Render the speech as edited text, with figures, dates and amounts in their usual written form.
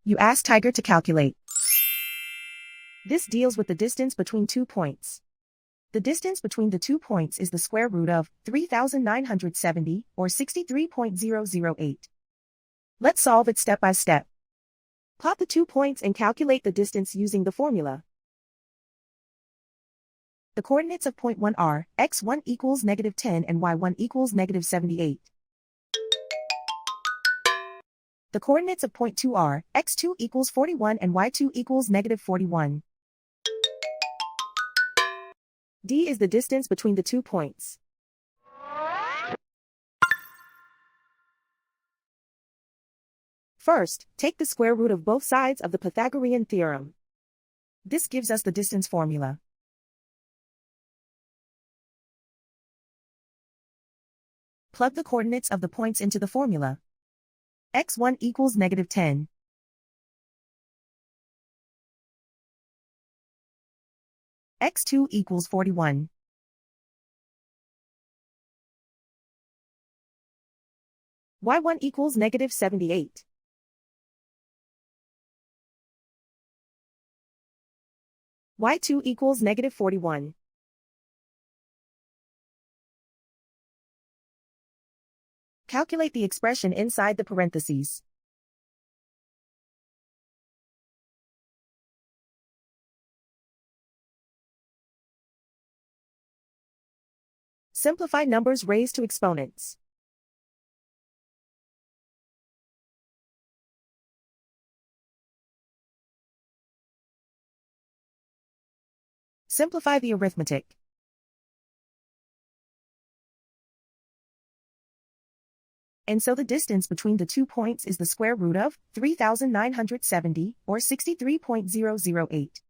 You ask Tiger to calculate. This deals with the distance between 2 points. The distance between the 2 points is the square root of 3,970, or 63.008. Let's solve it step by step. Plot the 2 points and calculate the distance using the formula. The coordinates of point 1 are x1 equals -10 and y1 equals -78. The coordinates of point 2 are x2 equals 41 and y2 equals -41. D is the distance between the 2 points. First, take the square root of both sides of the Pythagorean theorem. This gives us the distance formula. Plug the coordinates of the points into the formula. x1 equals -10. x2 equals 41. y1 equals -78. y2 equals -41. Calculate the expression inside the parentheses. Simplify numbers raised to exponents. Simplify the arithmetic. And so the distance between the 2 points is the square root of 3,970, or 63.008.